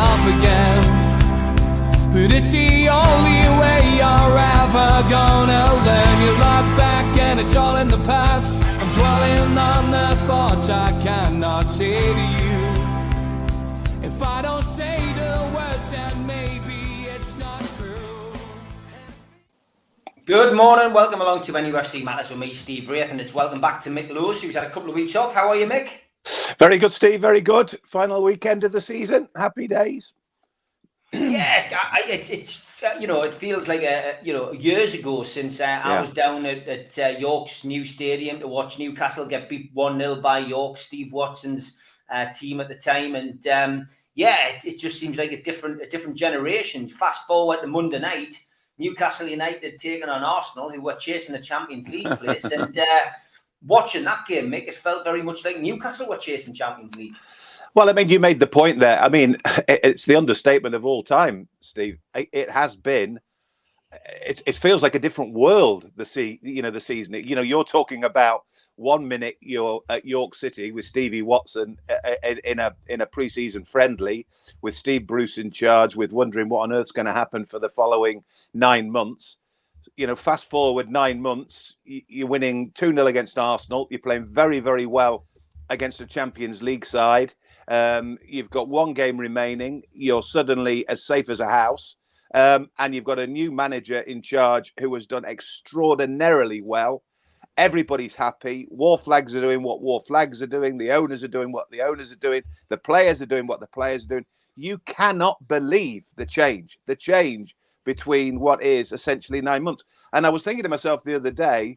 off again. But it's the only way you're ever gonna learn. You look back and it's all in the past. I'm dwelling on the thoughts I cannot say to you. If I don't say the words, then maybe it's not true. Good morning, welcome along to NUFC Matters with me, Steve Wraith, and it's welcome back to Mick Lewis, who's had a couple of weeks off. How are you, Mick? Very good, Steve, very good. Final weekend of the season. Happy days. Yeah, it's it feels like years ago since I was down at York's new stadium to watch Newcastle get beat 1-0 by York, Steve Watson's team at the time, and it just seems like a different generation. Fast forward to Monday night, Newcastle United taking on Arsenal, who were chasing the Champions League place, and watching that game, Mick, it felt very much like Newcastle were chasing Champions League. Well, I mean, you made the point there. I mean, it's the understatement of all time, Steve. It has been. It feels like a different world. The season. You're talking about 1 minute you're at York City with Stevie Watson in a pre-season friendly with Steve Bruce in charge, with wondering what on earth's going to happen for the following 9 months. Fast forward 9 months, you're winning 2-0 against Arsenal. You're playing very, very well against a Champions League side. You've got one game remaining. You're suddenly as safe as a house. And you've got a new manager in charge who has done extraordinarily well. Everybody's happy. War flags are doing what war flags are doing. The owners are doing what the owners are doing. The players are doing what the players are doing. You cannot believe the change between what is essentially 9 months. And I was thinking to myself the other day,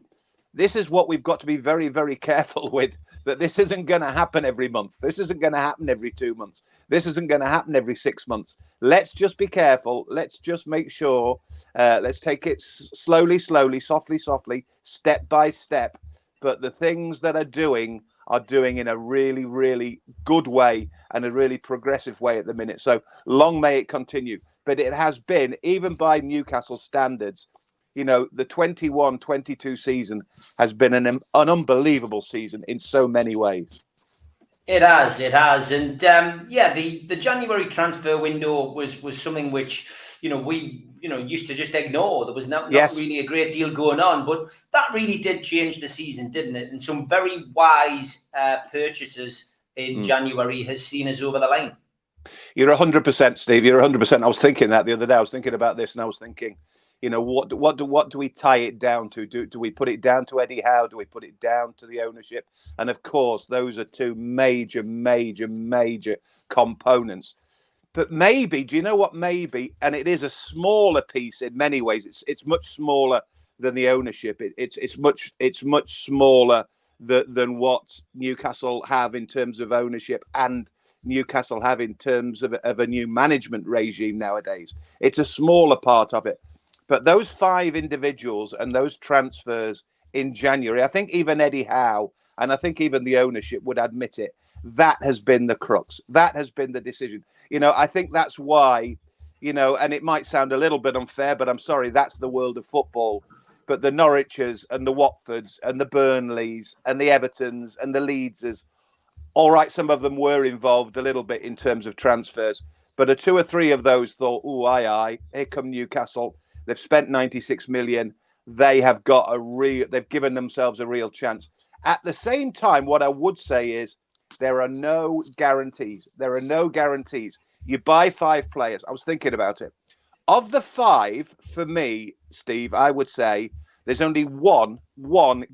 this is what we've got to be very, very careful with, that this isn't going to happen every month. This isn't going to happen every 2 months. This isn't going to happen every 6 months. Let's just be careful. Let's just make sure. Let's take it slowly, softly, step by step. But the things that are doing in a really, really good way and a really progressive way at the minute. So long may it continue. But it has been, even by Newcastle standards, the 21-22 season has been an unbelievable season in so many ways. It has. And the January transfer window was something which, we used to just ignore. There was not really a great deal going on, but that really did change the season, didn't it? And some very wise purchases in January has seen us over the line. You're 100%, Steve. You're 100%. I was thinking that the other day. I was thinking about this, and I was thinking, what do we tie it down to? Do we put it down to Eddie Howe? Do we put it down to the ownership? And of course, those are two major components. But maybe, do you know what? Maybe, and it is a smaller piece in many ways. It's much smaller than the ownership. It's much smaller than what Newcastle have in terms of ownership and Newcastle have in terms of a new management regime nowadays. It's a smaller part of it. But those 5 individuals and those transfers in January, I think even Eddie Howe and I think even the ownership would admit it, that has been the crux. That has been the decision. I think that's why, and it might sound a little bit unfair, but I'm sorry, that's the world of football. But the Norwiches and the Watfords and the Burnleys and the Evertons and the Leedses, all right, some of them were involved a little bit in terms of transfers, but 2 or 3 of those thought, aye, here come Newcastle. They've spent 96 million. They've given themselves a real chance. At the same time, what I would say is there are no guarantees. You buy 5 players. I was thinking about it. Of the 5, for me, Steve, I would say there's only one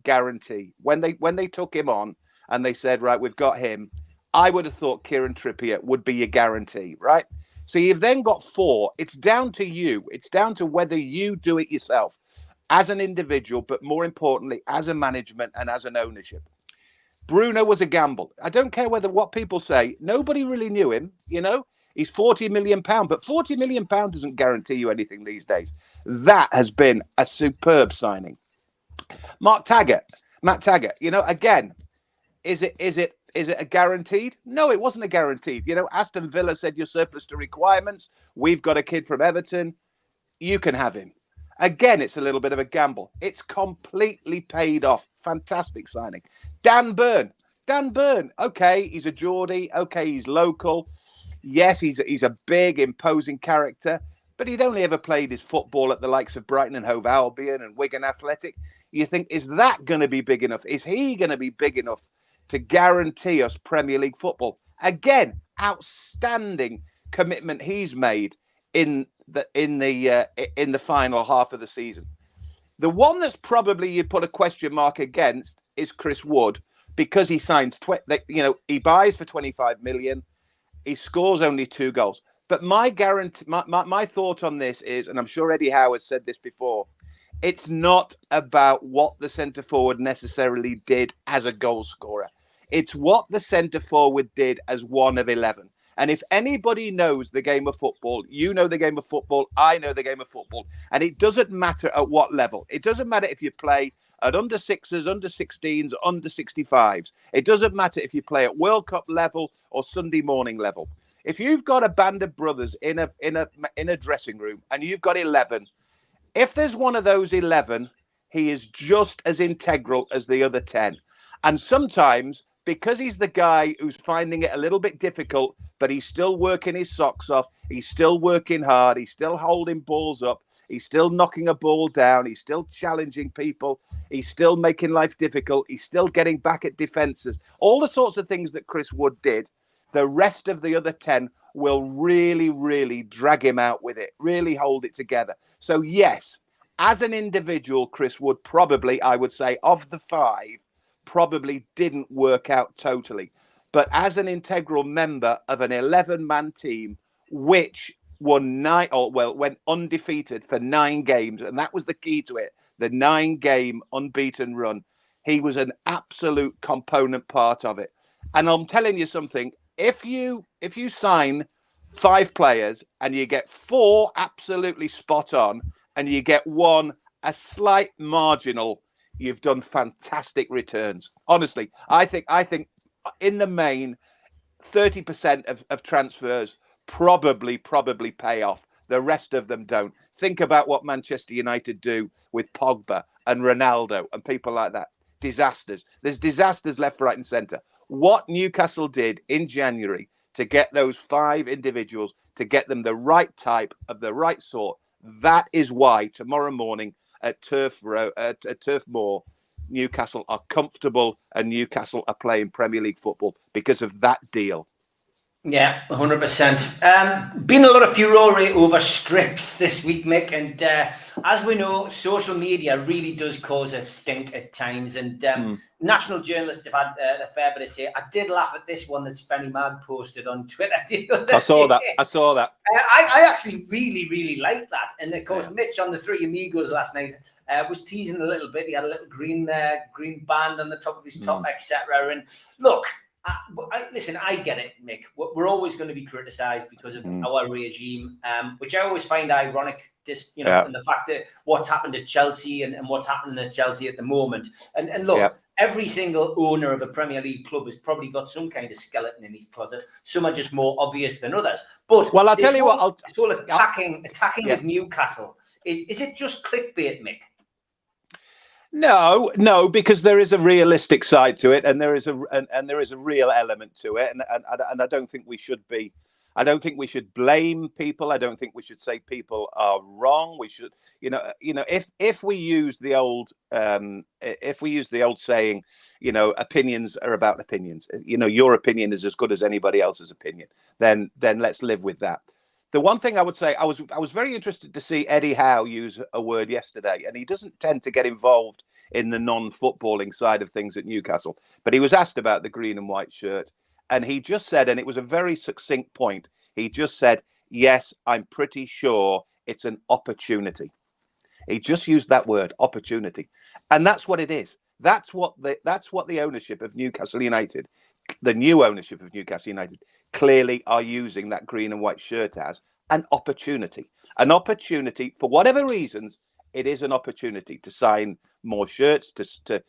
guarantee. When they took him on and they said, right, we've got him, I would have thought Kieran Trippier would be a guarantee, right? So you've then got 4. It's down to you. It's down to whether you do it yourself as an individual, but more importantly, as a management and as an ownership. Bruno was a gamble. I don't care what people say. Nobody really knew him. He's £40 million, but £40 million doesn't guarantee you anything these days. That has been a superb signing. Matt Taggart. Again, is it a guaranteed? No, it wasn't a guaranteed. Aston Villa said you're surplus to requirements. We've got a kid from Everton. You can have him. Again, it's a little bit of a gamble. It's completely paid off. Fantastic signing. Dan Burn. Okay, he's a Geordie. Okay, he's local. Yes, he's a big, imposing character, but he'd only ever played his football at the likes of Brighton and Hove Albion and Wigan Athletic. You think, is that going to be big enough? Is he going to be big enough to guarantee us Premier League football? Again, outstanding commitment he's made in the final half of the season. The one that's probably you put a question mark against is Chris Wood, because he signs he buys for 25 million, he scores only 2 goals. But my thought on this is, and I'm sure Eddie Howe has said this before, it's not about what the centre forward necessarily did as a goal scorer. It's what the centre forward did as one of 11. And if anybody knows the game of football, you know the game of football, I know the game of football. And it doesn't matter at what level. It doesn't matter if you play at under 6s, under 16s, under 65s. It doesn't matter if you play at World Cup level or Sunday morning level. If you've got a band of brothers in a dressing room and you've got 11, if there's one of those 11, he is just as integral as the other 10. And sometimes, because he's the guy who's finding it a little bit difficult, but he's still working his socks off, he's still working hard, he's still holding balls up, he's still knocking a ball down, he's still challenging people, he's still making life difficult, he's still getting back at defences. All the sorts of things that Chris Wood did, the rest of the other 10 will really, really drag him out with it, really hold it together. So yes, as an individual, Chris Wood probably, I would say, of the 5, probably didn't work out totally. But as an integral member of an 11-man team, which went undefeated for 9 games, and that was the key to it, the 9-game unbeaten run, he was an absolute component part of it. And I'm telling you something, if you sign 5 players and you get 4 absolutely spot on and you get 1 a slight marginal, you've done fantastic returns. Honestly, I think in the main, 30% of transfers probably pay off. The rest of them don't. Think about what Manchester United do with Pogba and Ronaldo and people like that. Disasters. There's disasters left, right and centre. What Newcastle did in January to get those 5 individuals, to get them the right type of the right sort, that is why tomorrow morning at Turf Moor, Newcastle are comfortable and Newcastle are playing Premier League football because of that deal. Yeah, 100%. Been a lot of furore over strips this week, Mick, and as we know, social media really does cause a stink at times, and national journalists have had a fair bit to say. I did laugh at this one that Spenny Mag posted on Twitter the other day. I saw that. I actually really like that, and of course, Mitch on the Three Amigos last night was teasing a little bit. He had a little green band on the top of his top, etc. And look, listen, I get it, Mick. We're always going to be criticised because of our regime, which I always find ironic. And the fact that what's happened at Chelsea and what's happening at Chelsea at the moment. And look, every single owner of a Premier League club has probably got some kind of skeleton in his closet. Some are just more obvious than others. But I'll tell you what. This whole attacking of Newcastle is it just clickbait, Mick? No, because there is a realistic side to it, and there is a real element to it, and I don't think we should be. I don't think we should blame people. I don't think we should say people are wrong. We should, if we use the old saying, opinions are about opinions. Your opinion is as good as anybody else's opinion. Then let's live with that. The one thing I would say, I was very interested to see Eddie Howe use a word yesterday, and he doesn't tend to get involved in the non-footballing side of things at Newcastle, but he was asked about the green and white shirt, and he just said, and it was a very succinct point, he just said, yes, I'm pretty sure it's an opportunity. He just used that word, opportunity. And that's what it is. That's what the ownership of Newcastle United, the new ownership of Newcastle United, clearly are using that green and white shirt as an opportunity. An opportunity, for whatever reasons, it is an opportunity to sign more shirts, to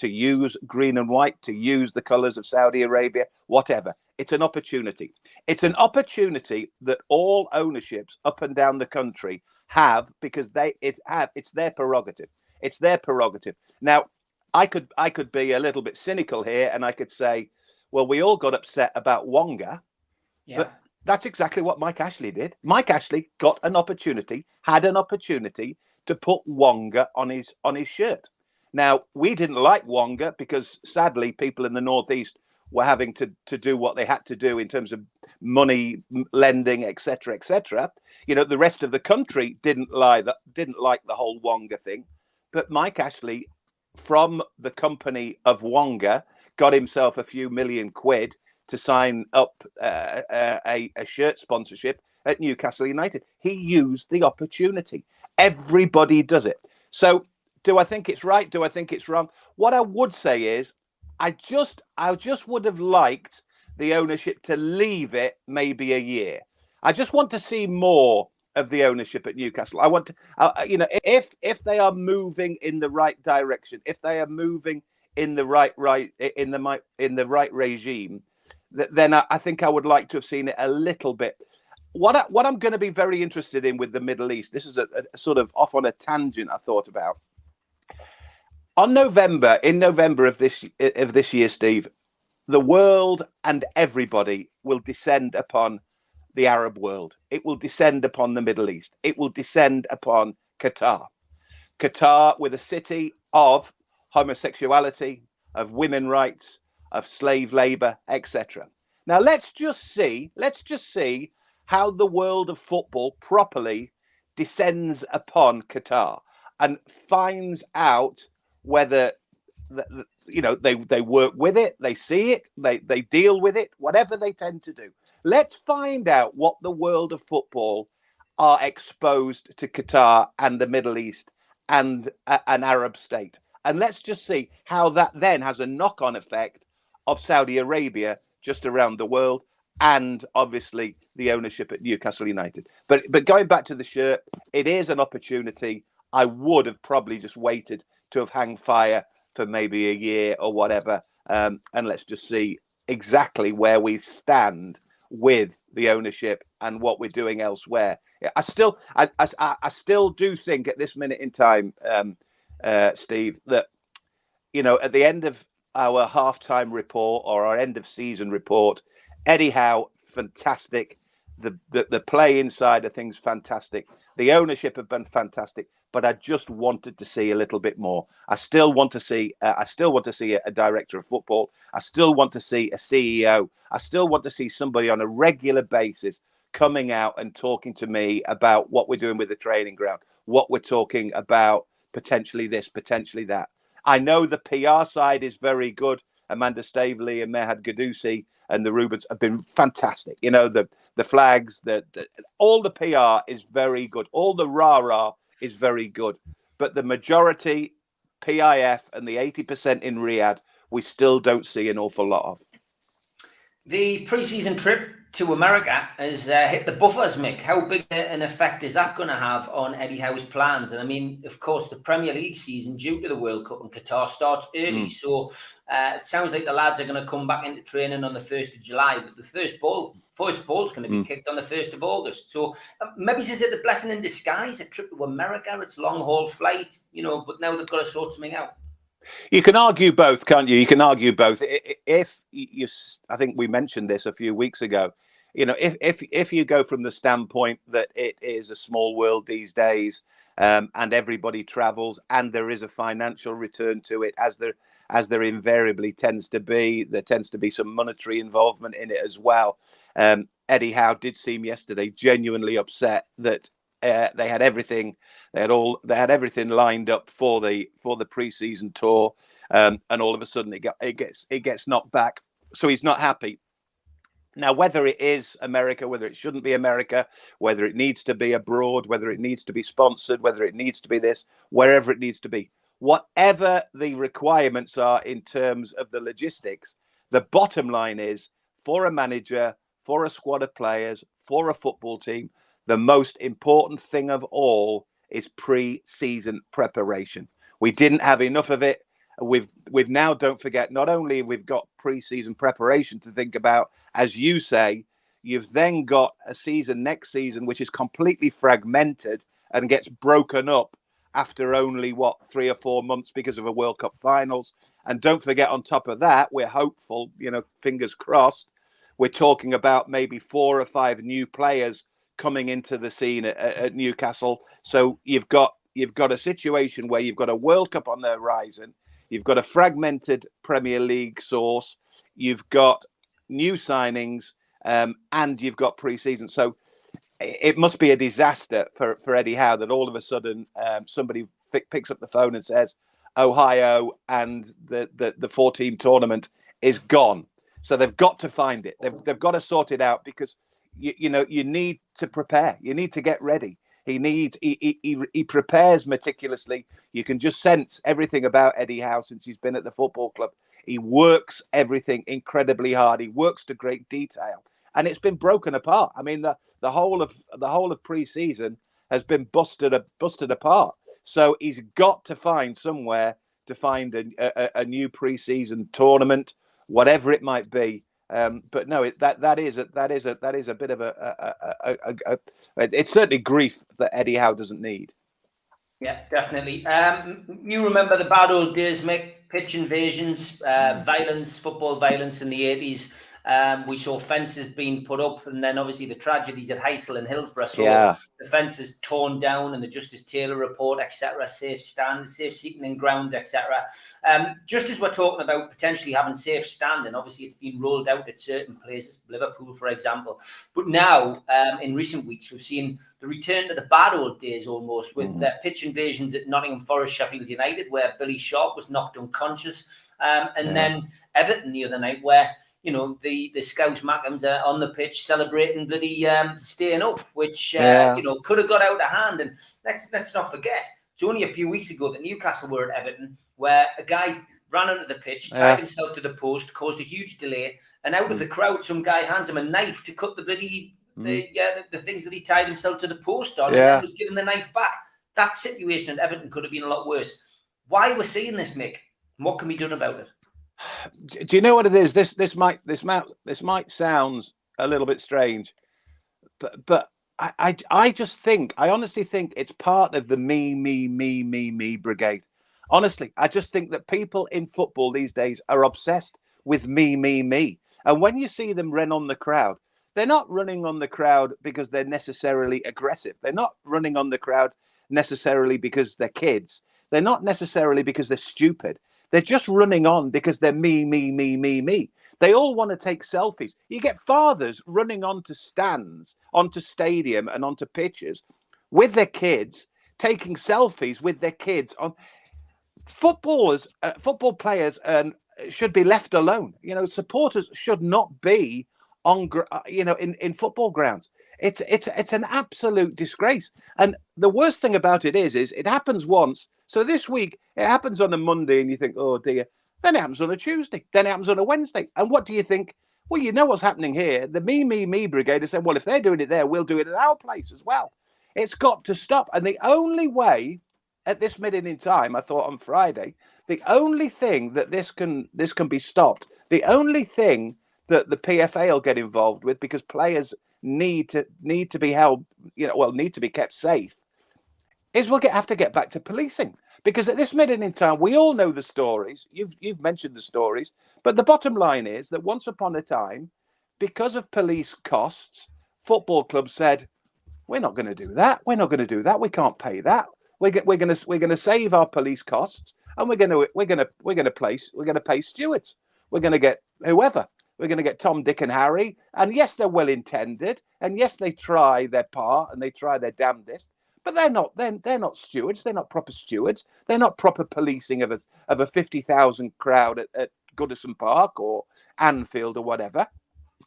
use green and white, to use the colours of Saudi Arabia, whatever. It's an opportunity. It's an opportunity that all ownerships up and down the country have, because it's their prerogative. It's their prerogative. Now, I could be a little bit cynical here, and I could say, well, we all got upset about Wonga, That's exactly what Mike Ashley did. Mike Ashley got an opportunity, had an opportunity to put Wonga on his shirt. Now, we didn't like Wonga because sadly people in the Northeast were having to do what they had to do in terms of money lending, etc., etc. You know, the rest of the country didn't like the whole Wonga thing, but Mike Ashley, from the company of Wonga, got himself a few million quid to sign up a shirt sponsorship at Newcastle United. He used the opportunity. Everybody does it. So do I think it's right? Do I think it's wrong? What I would say is I just would have liked the ownership to leave it maybe a year. I just want to see more of the ownership at Newcastle. I want to, if they are moving in the right direction, if they are moving in the right regime, then I think I would like to have seen it a little bit. What I'm going to be very interested in with the Middle East, this is a sort of off on a tangent I thought about. In November of this year, Steve, the world and everybody will descend upon the Arab world. It will descend upon the Middle East. It will descend upon Qatar. Qatar, with a city of homosexuality, of women rights, of slave labor, etc. Now let's just see how the world of football properly descends upon Qatar and finds out whether they work with it, they see it, they deal with it, whatever they tend to do. Let's find out what the world of football are exposed to Qatar and the Middle East and an Arab state. And let's just see how that then has a knock-on effect of Saudi Arabia just around the world, and obviously the ownership at Newcastle United. But going back to the shirt, it is an opportunity. I would have probably just waited to have hung fire for maybe a year or whatever, and let's just see exactly where we stand with the ownership and what we're doing elsewhere. I still do think at this minute in time, Steve, that at the end of our halftime report or our end of season report, Eddie Howe, fantastic. The play inside of things, fantastic. The ownership have been fantastic, but I just wanted to see a little bit more. I still want to see a director of football. I still want to see a CEO. I still want to see somebody on a regular basis coming out and talking to me about what we're doing with the training ground, what we're talking about, potentially this, potentially that. I know the PR side is very good. Amanda Staveley and Mehad Gadusi and the Rubens have been fantastic. The flags, all the PR is very good. All the rah-rah is very good. But the majority, PIF and the 80% in Riyadh, we still don't see an awful lot of. The pre-season trip to America has hit the buffers, Mick. How big an effect is that going to have on Eddie Howe's plans? And I mean, of course, the Premier League season, due to the World Cup in Qatar, starts early. So it sounds like the lads are going to come back into training on the 1st of July. But the first ball is going to be kicked on the 1st of August. So maybe is it a blessing in disguise, a trip to America? It's a long-haul flight, but now they've got to sort something out. You can argue both, can't you? You can argue both. If you, I think we mentioned this a few weeks ago. If you go from the standpoint that it is a small world these days, and everybody travels, and there is a financial return to it, as there invariably tends to be, there tends to be some monetary involvement in it as well. Eddie Howe did seem yesterday genuinely upset that they had everything. They had everything lined up for the pre-season tour, and all of a sudden it gets knocked back. So he's not happy. Now, whether it is America, whether it shouldn't be America, whether it needs to be abroad, whether it needs to be sponsored, whether it needs to be this, wherever it needs to be, whatever the requirements are in terms of the logistics, the bottom line is, for a manager, for a squad of players, for a football team, the most important thing of all is pre-season preparation. We didn't have enough of it. We've now, don't forget, not only we've got pre-season preparation to think about, as you say, you've then got a season next season which is completely fragmented and gets broken up after only 3 or 4 months because of a World Cup finals. And don't forget, on top of that, we're hopeful, fingers crossed, We're talking about maybe 4 or 5 new players coming into the scene at Newcastle. So you've got a situation where you've got a World Cup on the horizon. You've got a fragmented Premier League source. You've got new signings, and you've got pre-season. So it must be a disaster for Eddie Howe that all of a sudden somebody picks up the phone and says Ohio and the 4-team tournament is gone. So they've got to find it. They've got to sort it out, because you need to prepare. You need to get ready. He prepares meticulously. You can just sense everything about Eddie Howe since he's been at the football club. He works everything incredibly hard. He works to great detail, and it's been broken apart. I mean, the whole of pre-season has been busted apart. So he's got to find somewhere to find a new pre-season tournament, whatever it might be. But no, that is a bit of it's certainly grief that Eddie Howe doesn't need. Yeah, definitely. You remember the bad old days, Mick? Pitch invasions, violence, football violence in the 80s. We saw fences being put up, and then obviously the tragedies at Heysel and Hillsborough. So the fences torn down, and the Justice Taylor report, etc. Safe seating in grounds, etc. Just as we're talking about potentially having safe standing, obviously it's been rolled out at certain places, Liverpool, for example. But now, in recent weeks, we've seen the return to the bad old days almost, with pitch invasions at Nottingham Forest, Sheffield United, where Billy Sharp was knocked unconscious, and then Everton the other night, where the Scouse Mackems are on the pitch celebrating bloody staying up, which could have got out of hand. And let's not forget, it's only a few weeks ago that Newcastle were at Everton, where a guy ran onto the pitch, tied himself to the post, caused a huge delay, and out of the crowd, some guy hands him a knife to cut the bloody the things that he tied himself to the post on, and then was given the knife back. That situation at Everton could have been a lot worse. Why we're seeing this, Mick? What can be done about it? Do you know what it is? This might sound a little bit strange, but I honestly think it's part of the me brigade. Honestly, I just think that people in football these days are obsessed with me. And when you see them run on the crowd, they're not running on the crowd because they're necessarily aggressive. They're not running on the crowd necessarily because they're kids. They're not necessarily because they're stupid. They're just running on because they're me. They all want to take selfies. You get fathers running onto stands, onto stadium and onto pitches with their kids, taking selfies with their kids. Football players should be left alone. Supporters should not be on, in football grounds. It's an absolute disgrace. And the worst thing about it is it happens once. So this week it happens on a Monday, and you think, oh dear. Then it happens on a Tuesday. Then it happens on a Wednesday. And what do you think? Well, you know what's happening here. The me brigade is saying, well, if they're doing it there, we'll do it at our place as well. It's got to stop. And the only way at this minute in time, I thought on Friday, the only thing that this can be stopped, the only thing that the PFA will get involved with, because players need to be held, need to be kept safe, is we'll have to get back to policing. Because at this minute in time, we all know the stories. You've mentioned the stories, but the bottom line is that once upon a time, because of police costs, football clubs said, "We're not going to do that. We're not going to do that. We can't pay that. We're going to save our police costs, and we're going to pay stewards. We're going to get whoever. We're going to get Tom, Dick, and Harry. And yes, they're well intended, and yes, they try their part and they try their damnedest." But they're not stewards. They're not proper stewards. They're not proper policing of a 50,000 crowd at Goodison Park or Anfield or whatever.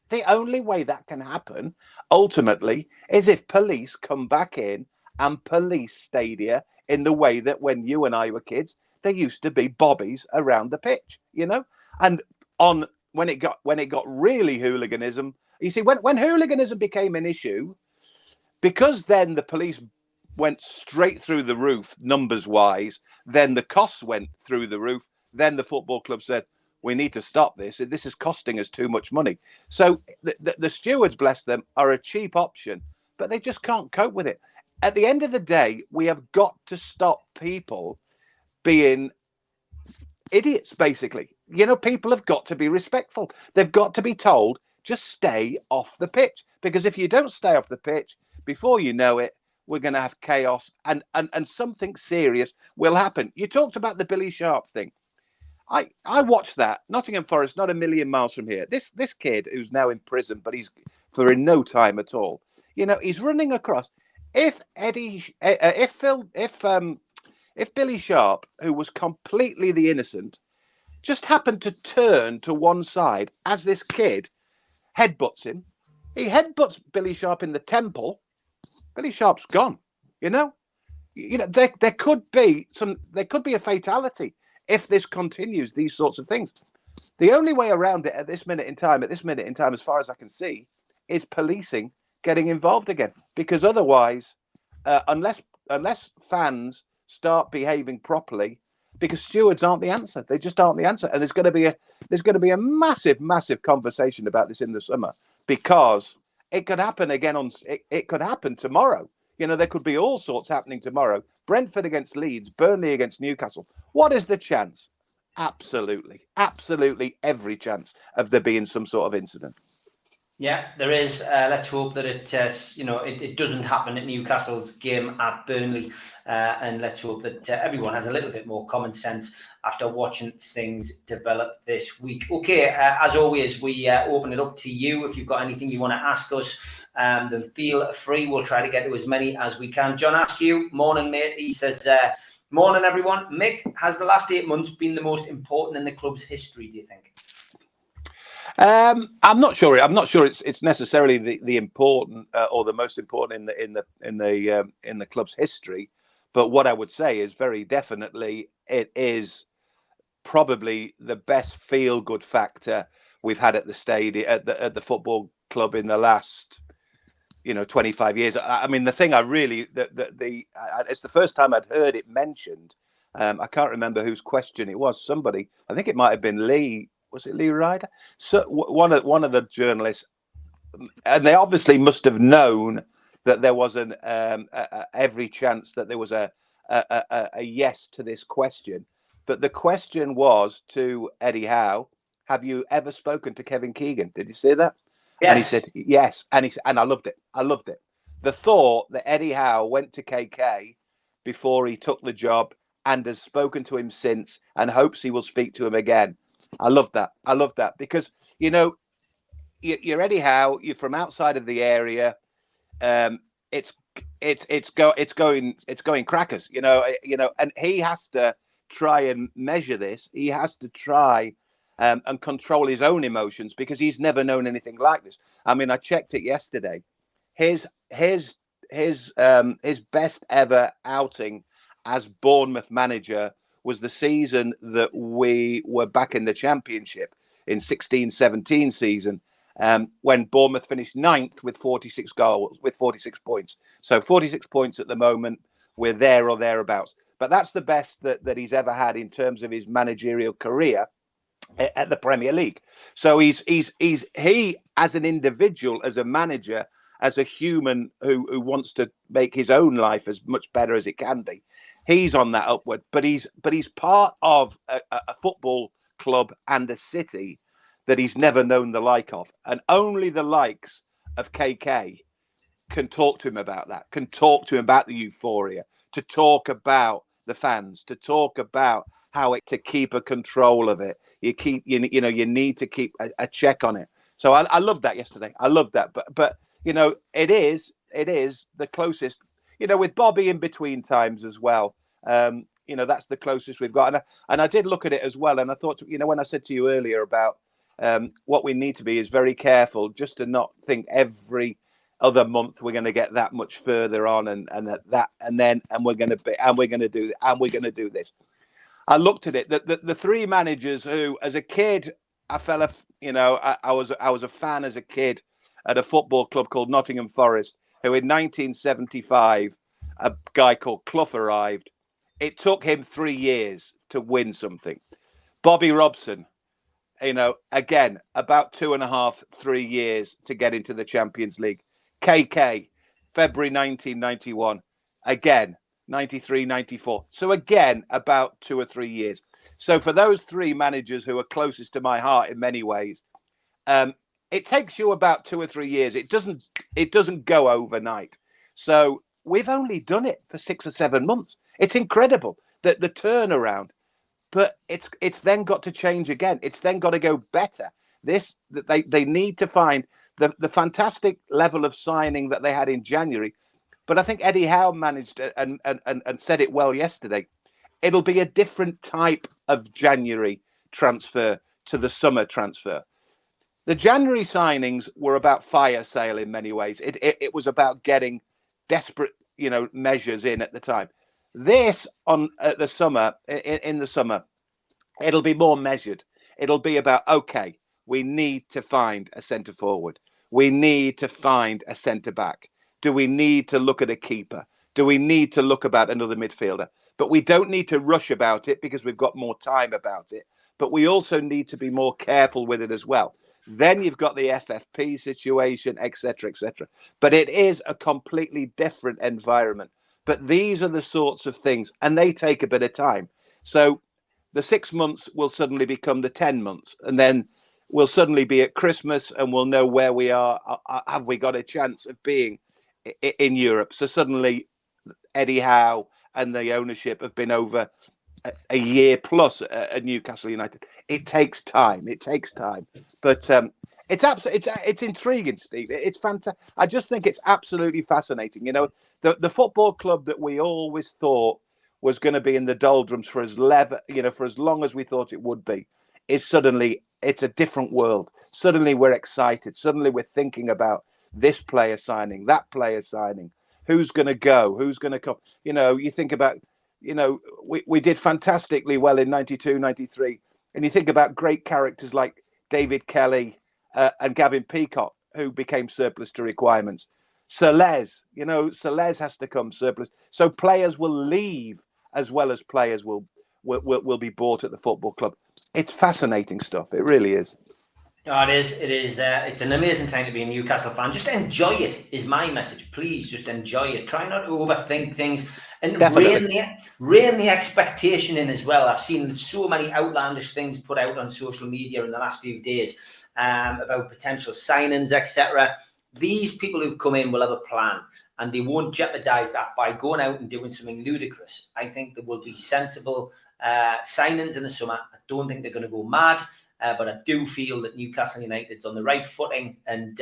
The only way that can happen ultimately is if police come back in and police stadia in the way that when you and I were kids, there used to be bobbies around the pitch, And when it got really hooliganism, you see, when hooliganism became an issue, because then the police went straight through the roof numbers wise, then the costs went through the roof, then the football club said, we need to stop this is costing us too much money. So the stewards, bless them, are a cheap option, but they just can't cope with it. At the end of the day, we have got to stop people being idiots, basically. People have got to be respectful. They've got to be told, just stay off the pitch. Because if you don't stay off the pitch, before you know it, we're going to have chaos and something serious will happen. You talked about the Billy Sharp thing. I watched that. Nottingham Forest, not a million miles from here. This kid who's now in prison, but he's for in no time at all. You know, he's running across. If Billy Sharp, who was completely the innocent, just happened to turn to one side as this kid headbutts him, he headbutts Billy Sharp in the temple. Billy Sharp's gone. You know, there could be a fatality if this continues. These sorts of things. The only way around it at this minute in time, as far as I can see, is policing getting involved again. Because otherwise, unless fans start behaving properly, because stewards aren't the answer. They just aren't the answer. And there's going to be a massive conversation about this in the summer, because it could happen again it could happen tomorrow. You know, there could be all sorts happening tomorrow. Brentford against Leeds, Burnley against Newcastle. What is the chance? Absolutely every chance of there being some sort of incident. Yeah, there is. Let's hope that it doesn't happen at Newcastle's game at Burnley, and let's hope that everyone has a little bit more common sense after watching things develop this week. Okay, as always, we open it up to you. If you've got anything you want to ask us, then feel free. We'll try to get to as many as we can. John Askew, morning, mate. He says, morning, everyone. Mick, has the last 8 months been the most important in the club's history, do you think? I'm not sure. It's necessarily the important or the most important in the club's history. But what I would say is very definitely it is probably the best feel-good factor we've had at the stadium at the football club in the last 25 years. I mean, the thing it's the first time I'd heard it mentioned. I can't remember whose question it was. Somebody, I think it might have been Lee. Was it Lee Ryder? So one of the journalists, and they obviously must have known that there was every chance that there was a yes to this question. But the question was to Eddie Howe: have you ever spoken to Kevin Keegan? Did you see that? Yes. And he said yes, and I loved it. The thought that Eddie Howe went to KK before he took the job and has spoken to him since and hopes he will speak to him again. I love that because you're Eddie Howe. You're from outside of the area. It's going crackers. And he has to try and measure this. He has to try and control his own emotions because he's never known anything like this. I mean, I checked it yesterday. His best ever outing as Bournemouth manager was the season that we were back in the Championship in 16-17 season, when Bournemouth finished 9th with 46 goals, with 46 points. So 46 points at the moment, we're there or thereabouts. But that's the best that he's ever had in terms of his managerial career at the Premier League. So he as an individual, as a manager, as a human who wants to make his own life as much better as it can be, he's on that upward, but he's part of a football club and a city that he's never known the like of, and only the likes of KK can talk to him about that, can talk to him about the euphoria, to talk about the fans, to talk about how to keep a control of it. You need to keep a check on it. So I loved that yesterday. I loved that, but it is the closest. With Bobby in between times as well, that's the closest we've got. And I did look at it as well. And I thought, when I said to you earlier about what we need to be is very careful just to not think every other month we're going to get that much further on and we're going to do this. I looked at it. The three managers who, as a kid, I was a fan as a kid at a football club called Nottingham Forest, who in 1975, a guy called Clough arrived. It took him 3 years to win something. Bobby Robson, again, about 2.5, 3 years to get into the Champions League. KK, February 1991, again, 93, 94. So again, about 2 or 3 years. So for those three managers who are closest to my heart in many ways, it takes you about 2 or 3 years. It doesn't go overnight. So we've only done it for 6 or 7 months. It's incredible that the turnaround, but it's then got to change again. It's then got to go better. They need to find the fantastic level of signing that they had in January. But I think Eddie Howe managed and said it well yesterday. It'll be a different type of January transfer to the summer transfer. The January signings were about fire sale in many ways. It was about getting desperate, measures in at the time. This in the summer, it'll be more measured. It'll be about, okay, we need to find a centre forward. We need to find a centre back. Do we need to look at a keeper? Do we need to look about another midfielder? But we don't need to rush about it because we've got more time about it. But we also need to be more careful with it as well. Then you've got the FFP situation, etc., etc. But it is a completely different environment. But these are the sorts of things, and they take a bit of time. So the 6 months will suddenly become the 10 months, and then we'll suddenly be at Christmas, and we'll know where we are. Have we got a chance of being in Europe? So suddenly, Eddie Howe and the ownership have been over a year plus at Newcastle United. It takes time. But it's intriguing, Steve. It's fantastic. I just think it's absolutely fascinating. The football club that we always thought was going to be in the doldrums for as long as we thought it would be, is suddenly it's a different world. Suddenly we're excited. Suddenly we're thinking about this player signing, that player signing. Who's going to go? Who's going to come? You think about. We did fantastically well in 92, 93. And you think about great characters like David Kelly and Gavin Peacock, who became surplus to requirements. Celez has to come surplus. So players will leave as well as players will be bought at the football club. It's fascinating stuff. It really is. Oh, it is. It's an amazing time to be a Newcastle fan. Just enjoy it is my message. Please just enjoy it. Try not to overthink things and rein the expectation in as well. I've seen so many outlandish things put out on social media in the last few days about potential signings, etc. These people who've come in will have a plan, and they won't jeopardize that by going out and doing something ludicrous. I think there will be sensible signings in the summer. I don't think they're going to go mad. But I do feel that Newcastle United's on the right footing. And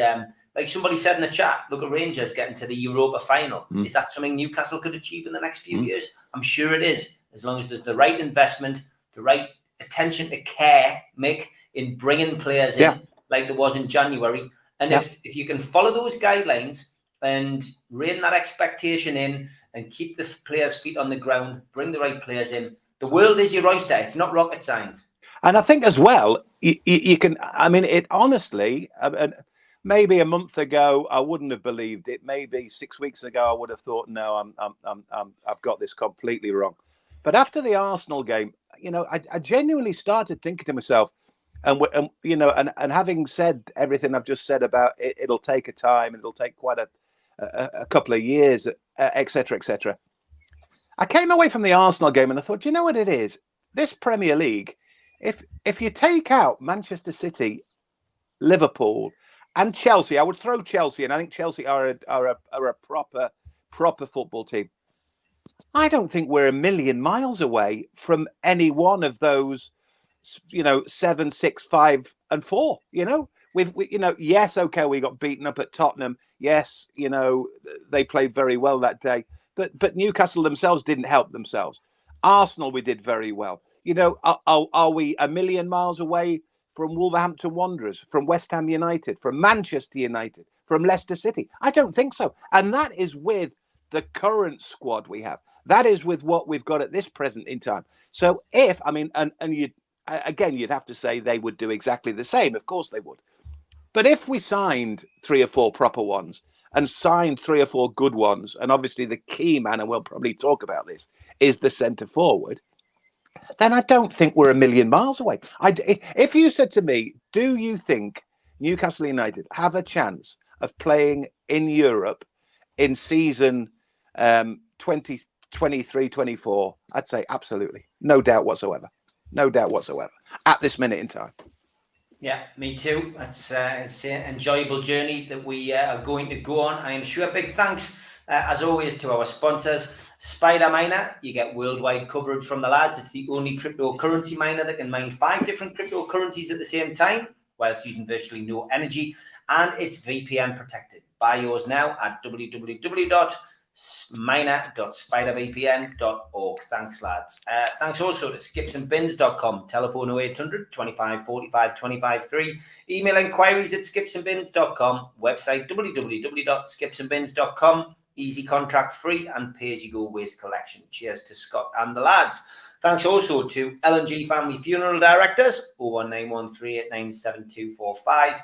like somebody said in the chat, look at Rangers getting to the Europa final. Is that something Newcastle could achieve in the next few years? I'm sure it is, as long as there's the right investment, the right attention to care, Mick, in bringing players in, like there was in January. And if you can follow those guidelines and rein that expectation in and keep the players' feet on the ground, bring the right players in, the world is your oyster. It's not rocket science. And I think as well, you can. I mean, it honestly. Maybe a month ago, I wouldn't have believed it. Maybe 6 weeks ago, I would have thought, no, I've got this completely wrong. But after the Arsenal game, I genuinely started thinking to myself, and having said everything I've just said about it, it'll take a time, it'll take quite a couple of years, etc., etc. I came away from the Arsenal game and I thought, you know what it is? This Premier League. If you take out Manchester City, Liverpool, and Chelsea, I would throw Chelsea, and I think Chelsea are a proper football team. I don't think we're a million miles away from any one of those, 7, 6, 5, and 4. Yes, okay, we got beaten up at Tottenham. Yes, they played very well that day, but Newcastle themselves didn't help themselves. Arsenal, we did very well. Are we a million miles away from Wolverhampton Wanderers, from West Ham United, from Manchester United, from Leicester City? I don't think so. And that is with the current squad we have. That is with what we've got at this present in time. So you'd have to say they would do exactly the same. Of course they would. But if we signed 3 or 4 proper ones and signed 3 or 4 good ones, and obviously the key man, and we'll probably talk about this, is the centre forward, then I don't think we're a million miles away. If you said to me, do you think Newcastle United have a chance of playing in Europe in season 2023-24, I'd say absolutely. No doubt whatsoever. At this minute in time. Yeah, me too. It's an enjoyable journey that we are going to go on, I am sure. Big thanks, as always, to our sponsors. Spider Miner, you get worldwide coverage from the lads. It's the only cryptocurrency miner that can mine 5 different cryptocurrencies at the same time, whilst using virtually no energy, and it's VPN protected. Buy yours now at www.miner.spidervpn.org. Thanks, lads. Thanks also to skipsandbins.com. Telephone 0800 25 45 25 3. Email inquiries at skipsandbins.com. Website www.skipsandbins.com. Easy contract free and pay-as-you-go waste collection. Cheers to Scott and the lads. Thanks also to L&G Family Funeral Directors, 01913897245.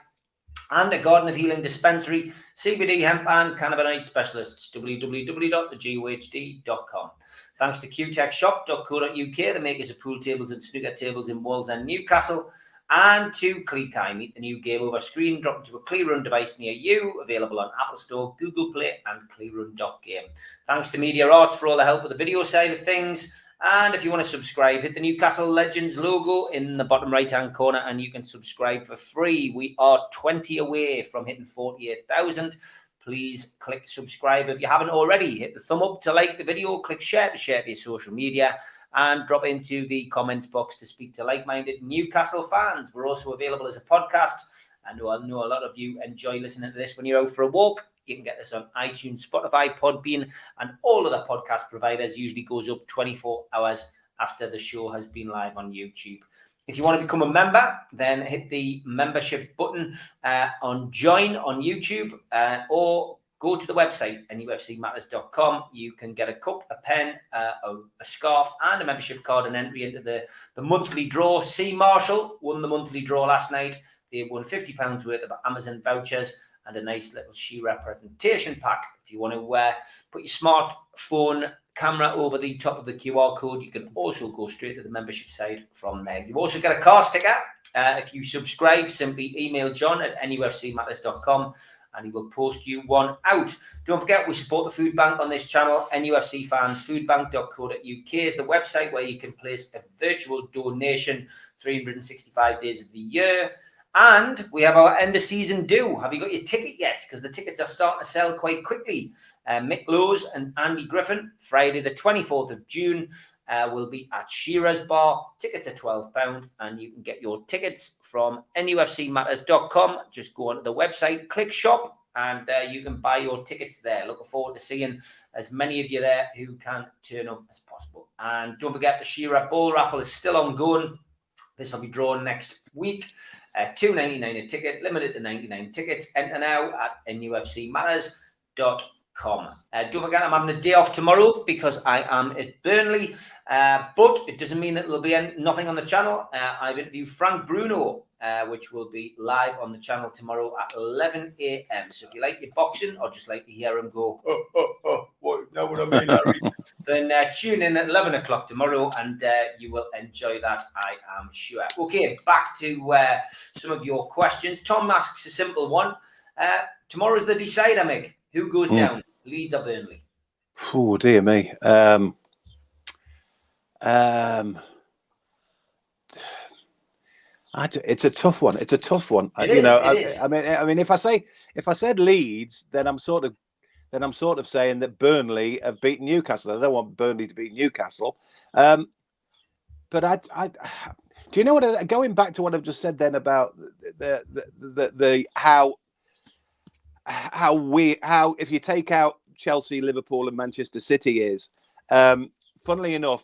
And a Garden of Healing Dispensary, CBD, hemp and cannabinoid specialists, www.thegohd.com. Thanks to qtechshop.co.uk, the makers of pool tables and snooker tables in Wales and Newcastle, and to Cleekai, meet the new game over screen, drop into a Clearrun device near you, available on Apple Store, Google Play, and clearrun.game. Thanks to Media Arts for all the help with the video side of things. And if you want to subscribe, hit the Newcastle Legends logo in the bottom right-hand corner and you can subscribe for free. We are 20 away from hitting 48,000. Please click subscribe if you haven't already. Hit the thumb up to like the video, click share to share to your social media, and drop into the comments box to speak to like-minded Newcastle fans. We're also available as a podcast. I know a lot of you enjoy listening to this when you're out for a walk. You can get this on iTunes, Spotify, Podbean, and all other podcast providers. Usually goes up 24 hours after the show has been live on YouTube. If you want to become a member, then hit the membership button on Join on YouTube, or go to the website, NUFCmatters.com. You can get a cup, a pen, a scarf, and a membership card and entry into the monthly draw. C. Marshall won the monthly draw last night. They won £50 worth of Amazon vouchers and a nice little She-Ra presentation pack. If you want to put your smartphone camera over the top of the QR code, you can also go straight to the membership side from there. You've also got a car sticker. If you subscribe, simply email John at NUFCmatters.com and he will post you one out. Don't forget, we support the food bank on this channel. NUFC fans, foodbank.co.uk is the website where you can place a virtual donation 365 days of the year. And we have our end of season due. Have you got your ticket yet? Because the tickets are starting to sell quite quickly. Mick Lowe's and Andy Griffin, Friday the 24th of June, will be at She-Ra's Bar. Tickets are £12 and you can get your tickets from NUFCmatters.com. Just go onto the website, click shop, and you can buy your tickets there. Looking forward to seeing as many of you there who can turn up as possible. And don't forget, the She-Ra Ball raffle is still ongoing. This will be drawn next week. $2.99 a ticket, limited to 99 tickets. Enter now at NUFCmatters.com. Don't forget, I'm having a day off tomorrow because I am at Burnley. But it doesn't mean that there'll be nothing on the channel. I've interviewed Frank Bruno, which will be live on the channel tomorrow at 11 a.m. So if you like your boxing or just like to hear him go, what I mean, Harry? Then tune in at 11 o'clock tomorrow and you will enjoy that, I am sure. Okay, back to some of your questions. Tom asks a simple one. Tomorrow's the decider, Mick. Who goes down, Leeds or Burnley? Oh, dear me. It's a tough one. It's a tough one. It is. I mean, if I said Leeds, then I'm sort of saying that Burnley have beaten Newcastle. I don't want Burnley to beat Newcastle. But do you know what? Going back to what I've just said then about how if you take out Chelsea, Liverpool, and Manchester City is, funnily enough,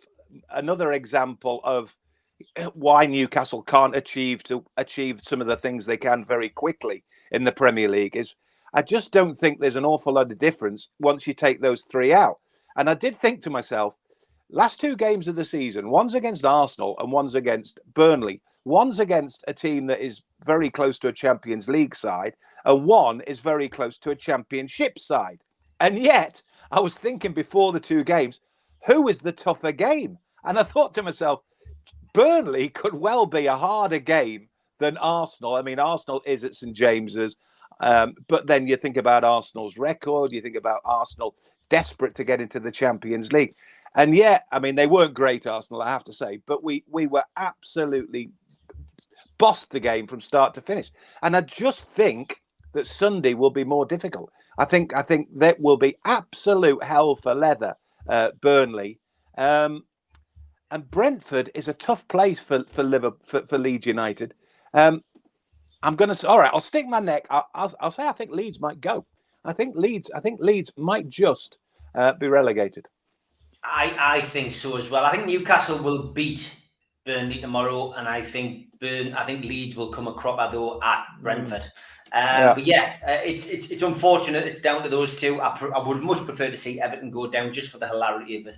another example of why Newcastle can't achieve some of the things they can very quickly in the Premier League is I just don't think there's an awful lot of difference once you take those three out. And I did think to myself, last 2 games of the season, one's against Arsenal and one's against Burnley. One's against a team that is very close to a Champions League side, and one is very close to a Championship side. And yet, I was thinking before the 2 games, who is the tougher game? And I thought to myself, Burnley could well be a harder game than Arsenal. I mean, Arsenal is at St James's, but then you think about Arsenal's record, you think about Arsenal desperate to get into the Champions League. And yet, I mean, they weren't great, Arsenal, I have to say, but we were absolutely bossed the game from start to finish. And I just think that Sunday will be more difficult. I think that will be absolute hell for leather, Burnley. And Brentford is a tough place for Leeds United. I'm going to, all right, I'll stick my neck. I'll say I think Leeds might go. I think Leeds might just be relegated. I think so as well. I think Newcastle will beat Burnley tomorrow, and I think Leeds will come a cropper though at Brentford. But yeah, it's unfortunate. It's down to those two. I would much prefer to see Everton go down just for the hilarity of it.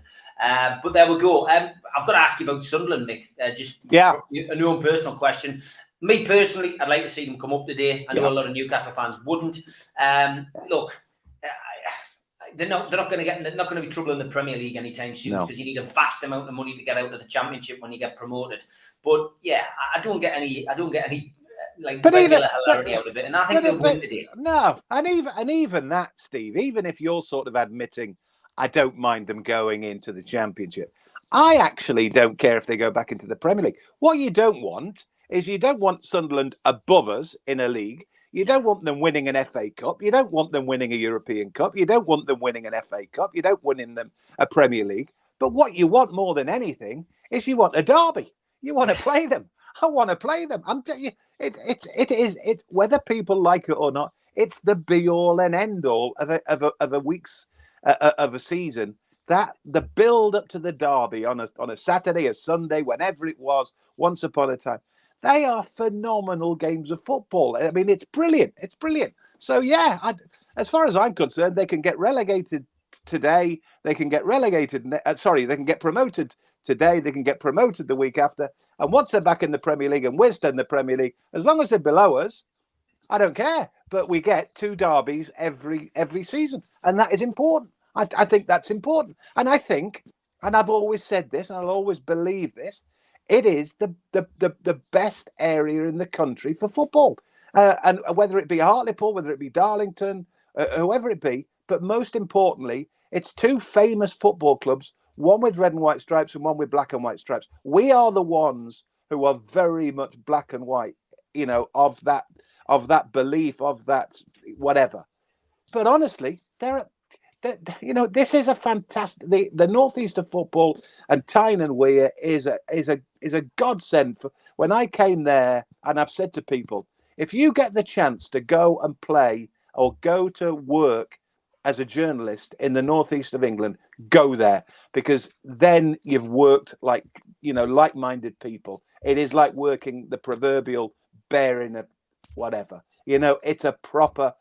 But there we go. I've got to ask you about Sunderland, Mick. A new and personal question. Me personally, I'd like to see them come up today. I know a lot of Newcastle fans wouldn't. Look, they're not going to be trouble in the Premier League anytime soon because you need a vast amount of money to get out of the Championship when you get promoted. But yeah, I don't get any regular hilarity out of it, and I think they'll win today. No, and even that, Steve. Even if you're sort of admitting, I don't mind them going into the Championship. I actually don't care if they go back into the Premier League. What you don't want is you don't want Sunderland above us in a league. You don't want them winning an FA Cup. You don't want them winning a European Cup. You don't want them winning an FA Cup. You don't want them a Premier League. But what you want more than anything is you want a derby. You want to play them. I want to play them. I'm telling you, it's whether people like it or not. It's the be all and end all of a week's of a season. That the build up to the derby on a Saturday, a Sunday, whenever it was, once upon a time. They are phenomenal games of football. I mean, it's brilliant. It's brilliant. So, yeah, as far as I'm concerned, they can get relegated today. They can get relegated. They can get promoted today. They can get promoted the week after. And once they're back in the Premier League and we're still in the Premier League, as long as they're below us, I don't care. But we get 2 derbies every season. And that is important. I think that's important. And I think, and I've always said this, and I'll always believe this, it is the best area in the country for football, and whether it be Hartlepool, whether it be Darlington, whoever it be. But most importantly, it's 2 famous football clubs, one with red and white stripes and one with black and white stripes. We are the ones who are very much black and white, of that belief, of that whatever. But honestly, this is a fantastic. The northeast of football and Tyne and Weir is a godsend. For when I came there, and I've said to people, if you get the chance to go and play or go to work as a journalist in the northeast of England, go there, because then you've worked like-minded people. It is like working the proverbial bear in a whatever. It's a proper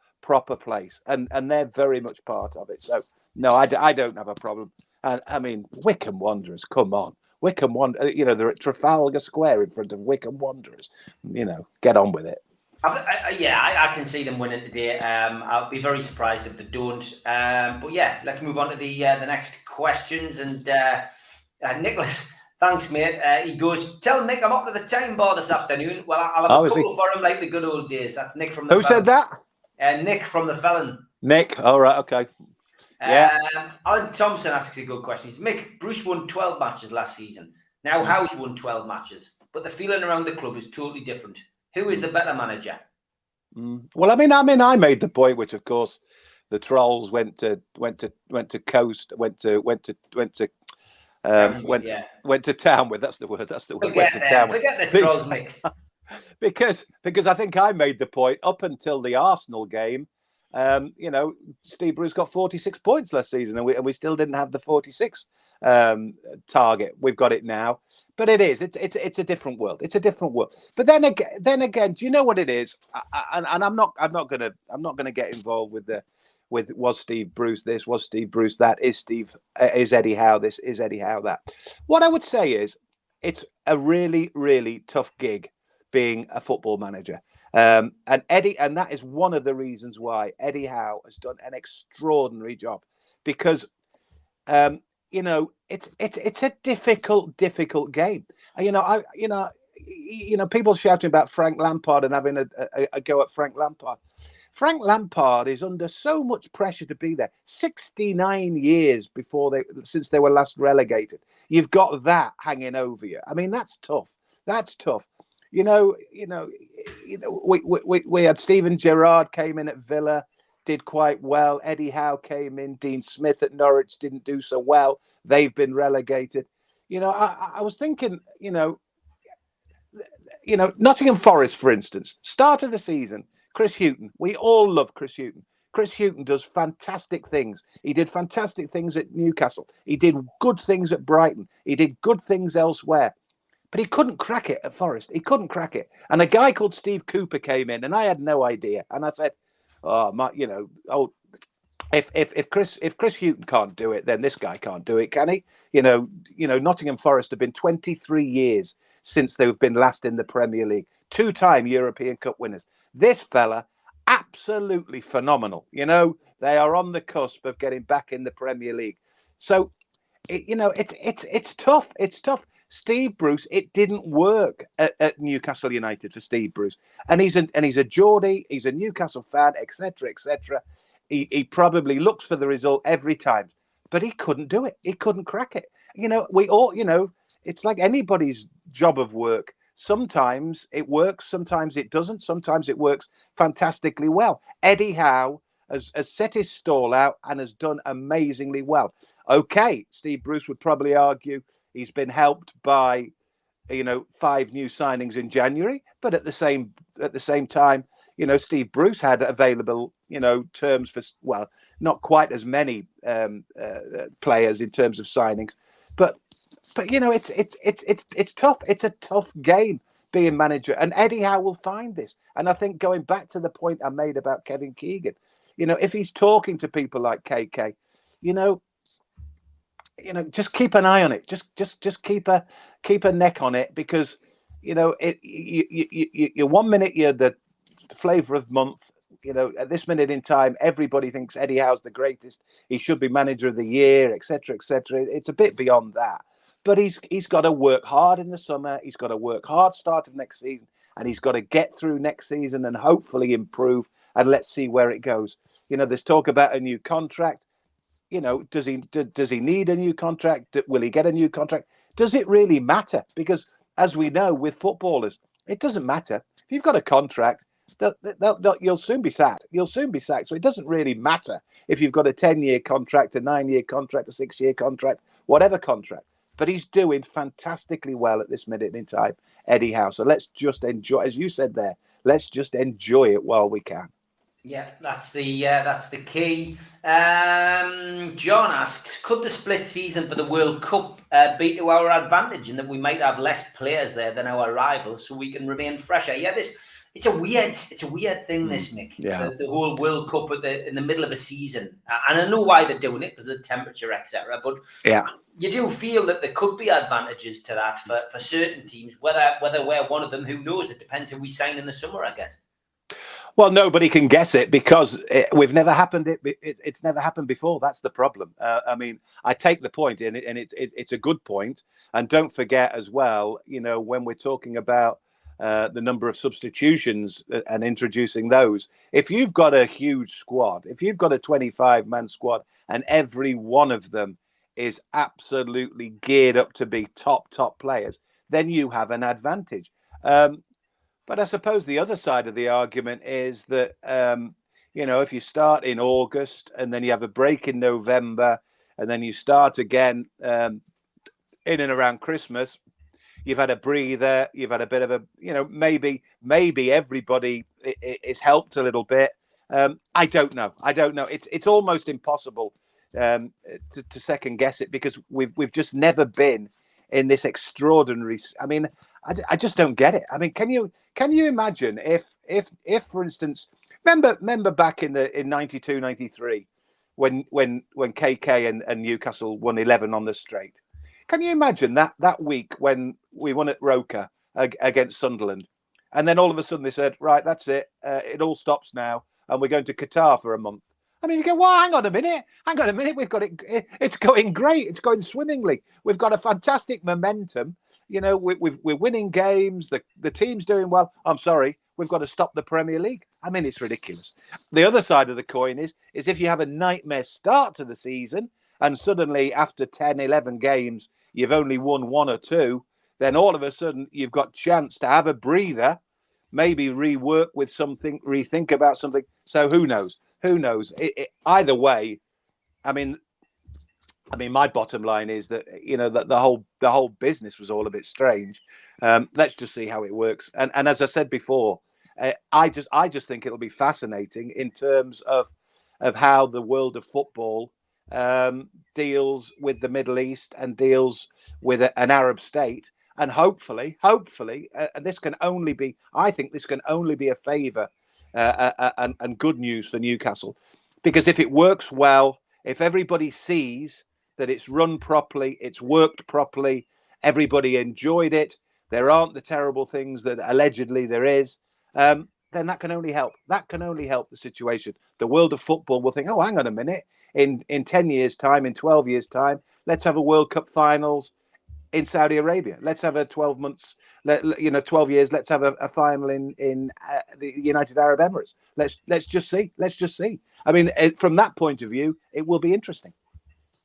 place, and they're very much part of it. So no, I don't have a problem. And I mean, Wycombe Wanderers, come on, Wycombe Wanderers. They're at Trafalgar Square in front of Wycombe Wanderers. Get on with it. I can see them winning today. I'll be very surprised if they don't. But yeah, let's move on to the next questions. And Nicholas, thanks, mate. He goes, tell Nick I'm up to the time bar this afternoon. Well, I'll have a couple for him like the good old days. That's Nick from the Who said that? Nick from the Felon. Nick, all right, okay. Yeah. Alan Thompson asks a good question. He's Mick, Bruce won 12 matches last season. Now Howe's won 12 matches, but the feeling around the club is totally different. Who is the better manager? Well, I mean, I made the point, which of course the trolls went to coast, went to town with. That's the word. Forget the trolls, Mick. because I think I made the point up until the Arsenal game. Steve Bruce got 46 points last season, and we still didn't have the 46 target. We've got it now, but it's a different world. It's a different world. But then again, do you know what it is? And I'm not gonna get involved with was Steve Bruce this, was Steve Bruce that, is Eddie Howe this, is Eddie Howe that. What I would say is it's a really, really tough gig being a football manager. And that is one of the reasons why Eddie Howe has done an extraordinary job, because it's a difficult game. People shouting about Frank Lampard and having a go at Frank Lampard. Frank Lampard is under so much pressure to be there. 69 years since they were last relegated. You've got that hanging over you. I mean, that's tough. That's tough. We had Steven Gerrard came in at Villa, did quite well. Eddie Howe came in. Dean Smith at Norwich didn't do so well. They've been relegated. I was thinking, Nottingham Forest, for instance, start of the season, Chris Hughton. We all love Chris Hughton. Chris Hughton does fantastic things. He did fantastic things at Newcastle. He did good things at Brighton. He did good things elsewhere. But he couldn't crack it at Forest. He couldn't crack it. And a guy called Steve Cooper came in, and I had no idea. And I said, if Chris Hughton can't do it, then this guy can't do it, can he? Nottingham Forest have been 23 years since they've been last in the Premier League. 2-time European Cup winners. This fella, absolutely phenomenal. They are on the cusp of getting back in the Premier League. So, it's tough. It's tough. Steve Bruce, it didn't work at Newcastle United for Steve Bruce, and he's a Geordie, he's a Newcastle fan, etc., etc. He probably looks for the result every time, but he couldn't do it. He couldn't crack it. We all, it's like anybody's job of work. Sometimes it works, sometimes it doesn't. Sometimes it works fantastically well. Eddie Howe has set his stall out and has done amazingly well. Okay, Steve Bruce would probably argue he's been helped by, 5 new signings in January, but at the same time, Steve Bruce had available, terms for, well, not quite as many players in terms of signings, but it's tough. It's a tough game being manager, and Eddie Howe will find this. And I think going back to the point I made about Kevin Keegan, if he's talking to people like KK, just keep an eye on it. Just keep a neck on it, because you 1 minute you're the flavour of the month. At this minute in time, everybody thinks Eddie Howe's the greatest. He should be manager of the year, etc., etc. It's a bit beyond that, but he's got to work hard in the summer. He's got to work hard start of next season, and he's got to get through next season and hopefully improve. And let's see where it goes. There's talk about a new contract. Does he need a new contract? Will he get a new contract? Does it really matter? Because as we know with footballers, it doesn't matter. If you've got a contract, you'll soon be sacked. You'll soon be sacked. So it doesn't really matter if you've got a 10-year contract, a 9-year contract, a 6-year contract, whatever contract. But he's doing fantastically well at this minute in time, Eddie Howe. So let's just enjoy, as you said there, let's just enjoy it while we can. Yeah, that's the key. John asks, could the split season for the World Cup be to our advantage in that we might have less players there than our rivals, so we can remain fresher? Yeah, it's a weird thing, this, Mick. Yeah. The whole World Cup in the middle of a season, and I know why they're doing it, because of the temperature, etc. But yeah, you do feel that there could be advantages to that for certain teams. Whether we're one of them, who knows? It depends who we sign in the summer, I guess. Well, nobody can guess it, because we've never happened. It's never happened before. That's the problem. I mean, I take the point, and it's a good point. And don't forget as well, when we're talking about the number of substitutions and introducing those, if you've got a huge squad, if you've got a 25-man squad, and every one of them is absolutely geared up to be top players, then you have an advantage. But I suppose the other side of the argument is that, if you start in August and then you have a break in November and then you start again in and around Christmas, you've had a breather, you've had a bit of a, maybe everybody is helped a little bit. I don't know. It's almost impossible to second guess it, because we've just never been in this extraordinary. I mean, I just don't get it. I mean, can you imagine if for instance, remember back in 92, 93, when KK and Newcastle won 11 on the straight? Can you imagine that week when we won at Roker against Sunderland, and then all of a sudden they said, right, that's it, it all stops now, and we're going to Qatar for a month? I mean, you go, well, hang on a minute, we've got it, it's going great, it's going swimmingly, we've got a fantastic momentum, we're winning games, the team's doing well. I'm sorry, we've got to stop the Premier League. I mean, it's ridiculous. The other side of the coin is if you have a nightmare start to the season, and suddenly after 10, 11 games, you've only won 1 or 2, then all of a sudden you've got chance to have a breather, maybe rework with something, rethink about something. So who knows? Who knows? Either way, I mean, my bottom line is that that the whole business was all a bit strange. Let's just see how it works. And as I said before, I just think it'll be fascinating in terms of how the world of football deals with the Middle East and deals with an Arab state. And hopefully, this can only be. I think this can only be a favour and good news for Newcastle, because if it works well, if everybody sees that it's run properly, it's worked properly, everybody enjoyed it, there aren't the terrible things that allegedly there is, then that can only help. That can only help the situation. The world of football will think, oh, hang on a minute, in 10 years' time, in 12 years' time, let's have a World Cup finals in Saudi Arabia. Let's have a 12 months, 12 years, let's have a final in the United Arab Emirates. Let's just see. Let's just see. I mean, from that point of view, it will be interesting.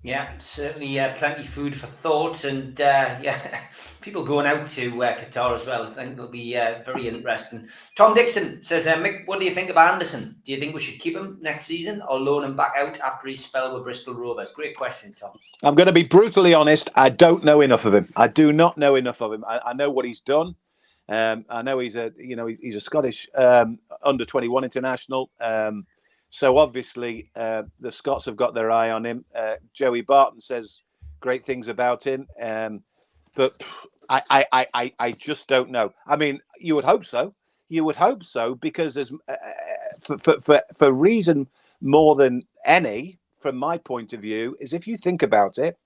Yeah, certainly plenty food for thought, and people going out to Qatar as well. I think it'll be very interesting. Tom Dixon says, Mick, what do you think of Anderson? Do you think we should keep him next season or loan him back out after his spell with Bristol Rovers? Great question, Tom. I'm going to be brutally honest. I don't know enough of him. I do not know enough of him. I know what he's done. I know he's a Scottish under-21 international. So obviously, the Scots have got their eye on him. Joey Barton says great things about him, but I just don't know. I mean, you would hope so. You would hope so, because there's for reason more than any, from my point of view, is if you think about it.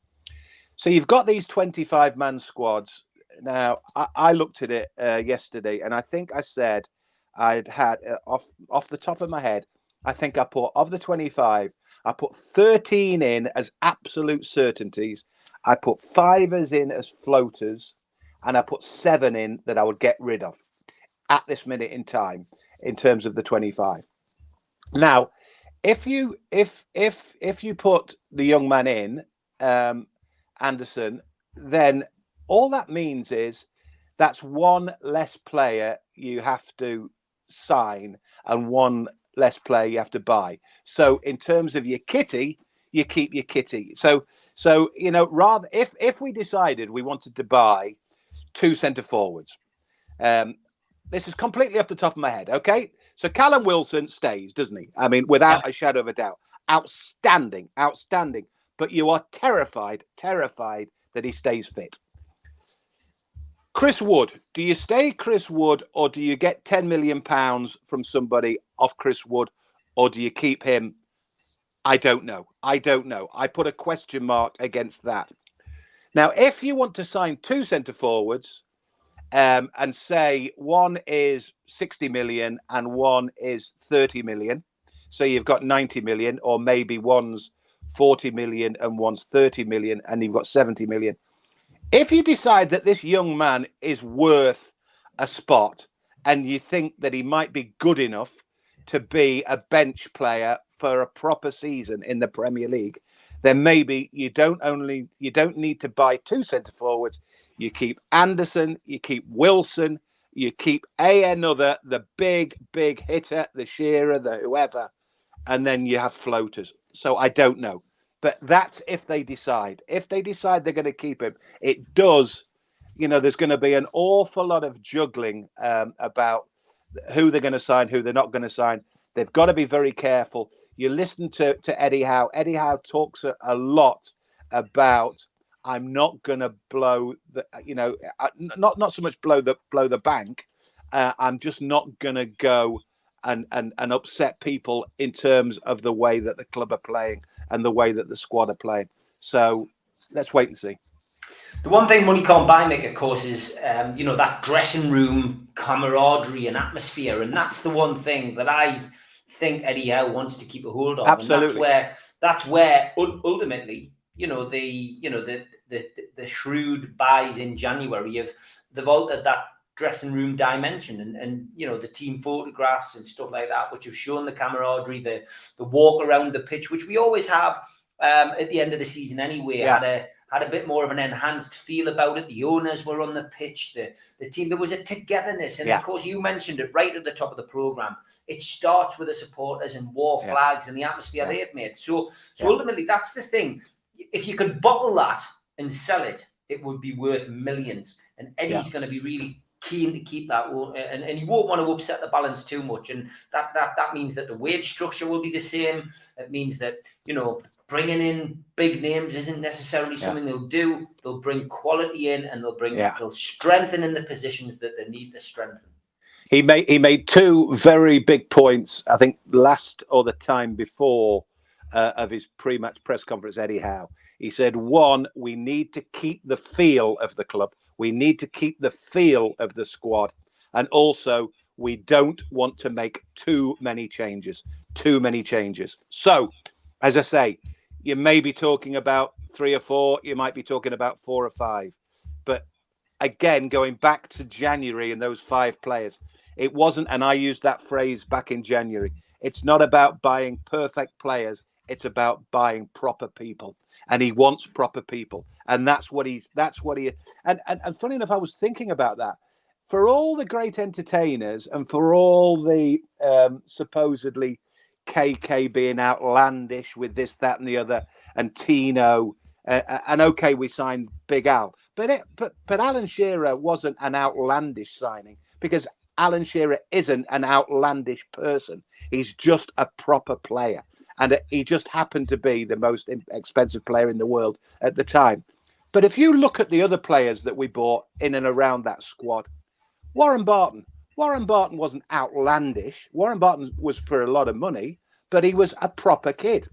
So you've got these 25-man squads. Now, I looked at it yesterday, and I think I said I'd had off the top of my head, I think I put, of the 25, I put 13 in as absolute certainties. I put 5 in as floaters, and I put 7 in that I would get rid of at this minute in time, in terms of the 25. Now, if you put the young man in, Anderson, then all that means is that's one less player you have to sign and one less player you have to buy. So in terms of your kitty, you keep your kitty. So rather, if we decided we wanted to buy 2 centre forwards, this is completely off the top of my head, okay? So Callum Wilson stays, doesn't he? I mean, without a shadow of a doubt, outstanding. But you are terrified that he stays fit. Chris Wood, do you stay Chris Wood, or do you get £10 million from somebody off Chris Wood, or do you keep him? I don't know. I put a question mark against that. Now, if you want to sign 2 centre forwards, and say one is 60 million and one is 30 million, so you've got 90 million, or maybe one's 40 million and one's 30 million, and you've got 70 million. If you decide that this young man is worth a spot, and you think that he might be good enough to be a bench player for a proper season in the Premier League, then maybe you don't need to buy 2 centre forwards. You keep Anderson, you keep Wilson, you keep another, the big hitter, the Shearer, the whoever, and then you have floaters. So I don't know. But that's if they decide. If they decide they're going to keep him, it does, there's going to be an awful lot of juggling about who they're going to sign, who they're not going to sign. They've got to be very careful. You listen to Eddie Howe. Eddie Howe talks a lot about, I'm not going to blow the, not so much blow the bank. I'm just not going to go and upset people in terms of the way that the club are playing and the way that the squad are playing. So let's wait and see. The one thing money can't buy, Mick, of course, is that dressing room camaraderie and atmosphere, and that's the one thing that I think Eddie Howe wants to keep a hold of. Absolutely. And that's where ultimately, the shrewd buys in January they've altered that dressing room dimension, and the team photographs and stuff like that, which have shown the camaraderie, the walk around the pitch, which we always have at the end of the season anyway. Yeah. Had a bit more of an enhanced feel about it. The owners were on the pitch, the team. There was a togetherness. And of course, you mentioned it right at the top of the programme. It starts with the supporters and war flags and the atmosphere they've made. So ultimately, that's the thing. If you could bottle that and sell it, it would be worth millions. And Eddie's going to be really keen to keep that, and he won't want to upset the balance too much. And that means that the wage structure will be the same. It means that, bringing in big names isn't necessarily something they'll do. They'll bring quality in, and they'll strengthen in the positions that they need to strengthen. He made two very big points, I think, last or the time before of his pre-match press conference, Eddie Howe. He said, one, we need to keep the feel of the club. We need to keep the feel of the squad. And also, we don't want to make too many changes. So, as I say, you may be talking about 3 or 4. You might be talking about 4 or 5. But again, going back to January and those 5 players, it wasn't, and I used that phrase back in January, it's not about buying perfect players. It's about buying proper people. And he wants proper people. And and funny enough, I was thinking about that. For all the great entertainers and for all the supposedly KK being outlandish with this, that, and the other, and Tino, and okay, we signed Big Al, but Alan Shearer wasn't an outlandish signing, because Alan Shearer isn't an outlandish person. He's just a proper player, and he just happened to be the most expensive player in the world at the time. But if you look at the other players that we bought in and around that squad, Warren Barton wasn't outlandish. Warren Barton was for a lot of money, but he was a proper kid.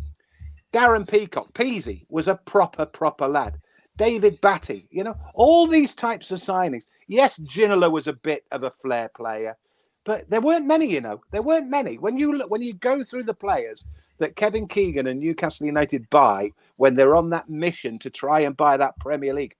Darren Peasy was a proper lad. David Batty, all these types of signings. Yes, Ginola was a bit of a flair player, but there weren't many, There weren't many. When you go through the players that Kevin Keegan and Newcastle United buy when they're on that mission to try and buy that Premier League,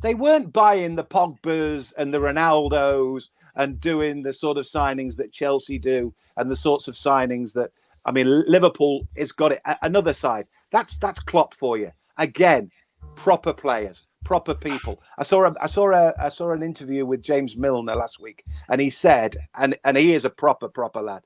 they weren't buying the Pogbas and the Ronaldos and doing the sort of signings that Chelsea do and the sorts of signings that, Liverpool has got it. Another side. That's Klopp for you. Again, proper players, proper people. I saw an interview with James Milner last week, and he said, and he is a proper lad.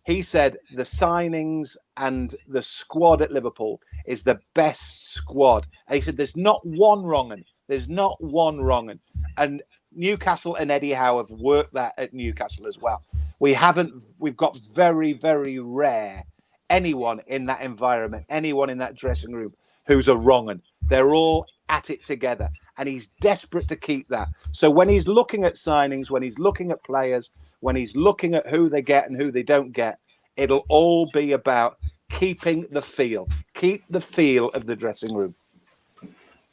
He said the signings and the squad at Liverpool is the best squad. And he said there's not one wrong un. And Newcastle and Eddie Howe have worked that at Newcastle as well. We've got very, very rare anyone in that environment, anyone in that dressing room who's a wrong un. They're all at it together, and he's desperate to keep that. So when he's looking at signings, when he's looking at players, when he's looking at who they get and who they don't get, it'll all be about keeping the feel. Keep the feel of the dressing room.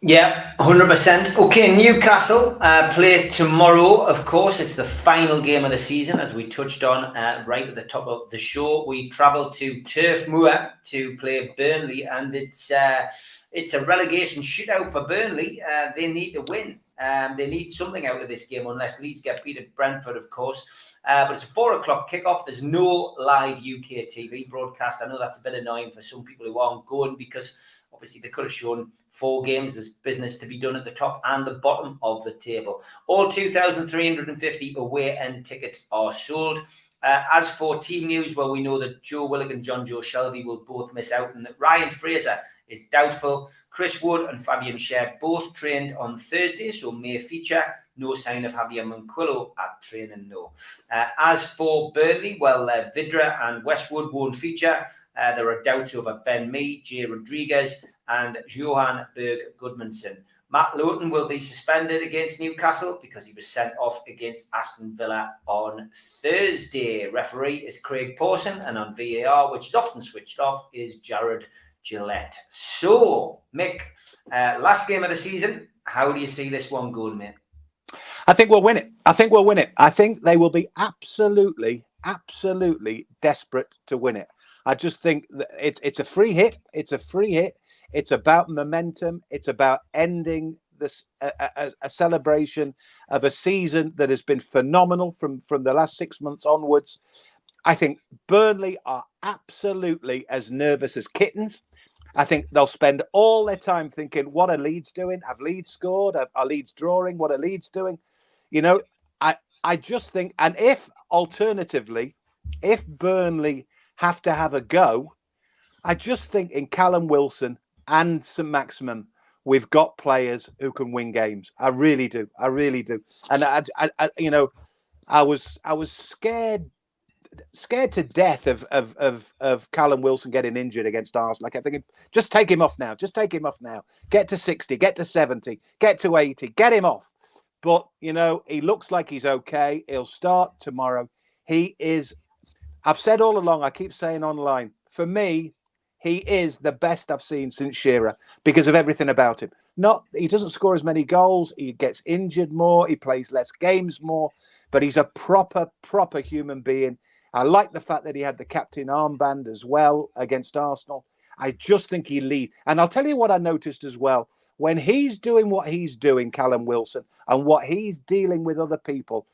Yeah, 100%. Okay, Newcastle play tomorrow, of course. It's the final game of the season, as we touched on right at the top of the show. We travel to Turf Moor to play Burnley, and it's a relegation shootout for Burnley. They need to win. They need something out of this game, unless Leeds get beat at Brentford, of course. But it's a 4 o'clock kickoff. There's no live UK TV broadcast. I know that's a bit annoying for some people who aren't going, because obviously they could have shown 4 games. There's business to be done at the top and the bottom of the table. All 2,350 away end tickets are sold. As for team news, well, we know that Joe Willock and John Joe Shelby will both miss out, and that Ryan Fraser is doubtful. Chris Wood and Fabian Scher both trained on Thursday, so may feature. No sign of Javier Manquillo at training, no. As for Burnley, well, Vidra and Westwood won't feature. There are doubts over Ben Mee, Jay Rodriguez, and Johan Berg Gudmundsson. Matt Lowton will be suspended against Newcastle because he was sent off against Aston Villa on Thursday. Referee is Craig Pawson, and on VAR, which is often switched off, is Jared Gillette. So, Mick, last game of the season, how do you see this one going, mate? I think we'll win it. I think they will be absolutely desperate to win it. I just think that it's a free hit. It's about momentum. It's about ending this a celebration of a season that has been phenomenal from the last 6 months onwards. I think Burnley are absolutely as nervous as kittens. I think they'll spend all their time thinking, what are Leeds doing? Have Leeds scored? Are Leeds drawing? What are Leeds doing? You know, I just think, and if alternatively, if Burnley have to have a go, I just think in Callum Wilson and St. Maximum, we've got players who can win games. I really do. I really do. And I was scared to death of Callum Wilson getting injured against Arsenal. I kept thinking, just take him off now. Just take him off now. Get to 60, get to 70, get to 80, get him off. But, you know, he looks like he's okay. He'll start tomorrow. He is, I've said all along, I keep saying online, for me, he is the best I've seen since Shearer because of everything about him. He doesn't score as many goals. He gets injured more. He plays less games more. But he's a proper human being. I like the fact that he had the captain armband as well against Arsenal. I just think he leads. And I'll tell you what I noticed as well. When he's doing what he's doing, Callum Wilson, and what he's dealing with other people,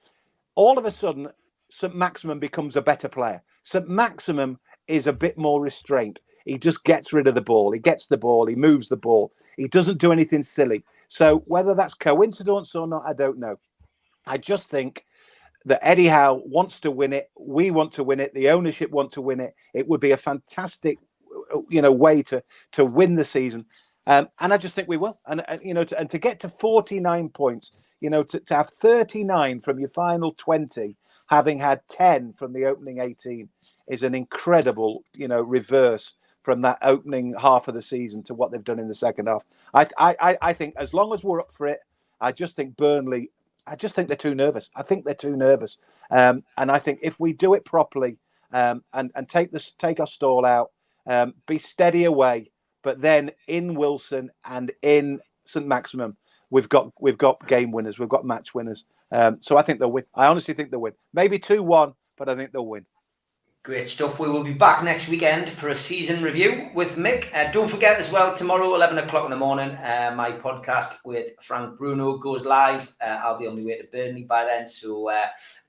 all of a sudden, St. Maximum becomes a better player. St. Maximum is a bit more restrained. He just gets rid of the ball. He gets the ball. He moves the ball. He doesn't do anything silly. So whether that's coincidence or not, I don't know. I just think that Eddie Howe wants to win it. We want to win it. The ownership want to win it. It would be a fantastic, way to win the season. And I just think we will. And to get to 49 points, to have 39 from your final 20, having had 10 from the opening 18, is an incredible, reverse from that opening half of the season to what they've done in the second half. I think as long as we're up for it, I just think Burnley. I just think they're too nervous. I think they're too nervous. And I think if we do it properly and take our stall out, be steady away, but then in Wilson and in St. Maximum, we've got game winners. We've got match winners. So I think they'll win. I honestly think they'll win. Maybe 2-1, but I think they'll win. Great stuff. We will be back next weekend for a season review with Mick. Don't forget as well, tomorrow, 11 o'clock in the morning, my podcast with Frank Bruno goes live. I'll be on my way to Burnley by then, so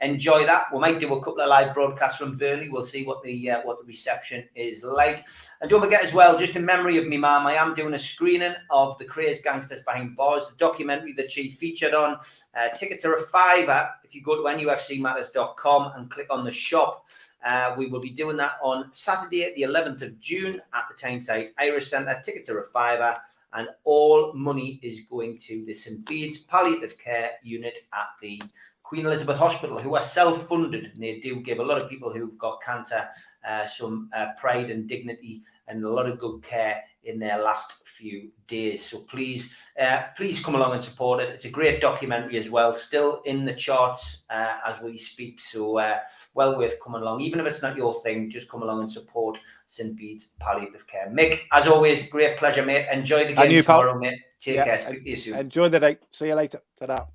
enjoy that. We might do a couple of live broadcasts from Burnley. We'll see what the reception is like. And don't forget as well, just in memory of me mum, I am doing a screening of The Crazed Gangsters Behind Bars, the documentary that she featured on. Tickets are £5 if you go to NUFCmatters.com and click on the shop. We will be doing that on Saturday, the 11th of June at the Tyneside Irish Centre. Tickets are £5 and all money is going to the St. Bede's Palliative Care Unit at the Queen Elizabeth Hospital, who are self-funded. And they do give a lot of people who've got cancer some pride and dignity and a lot of good care in their last few days. So please come along and support it. It's a great documentary as well, still in the charts as we speak. So well worth coming along. Even if it's not your thing, just come along and support St. Bede's Palliative Care. Mick, as always, great pleasure, mate. Enjoy the game tomorrow, mate. Take care. Speak to you soon. Enjoy the day. See you later. Ta-da.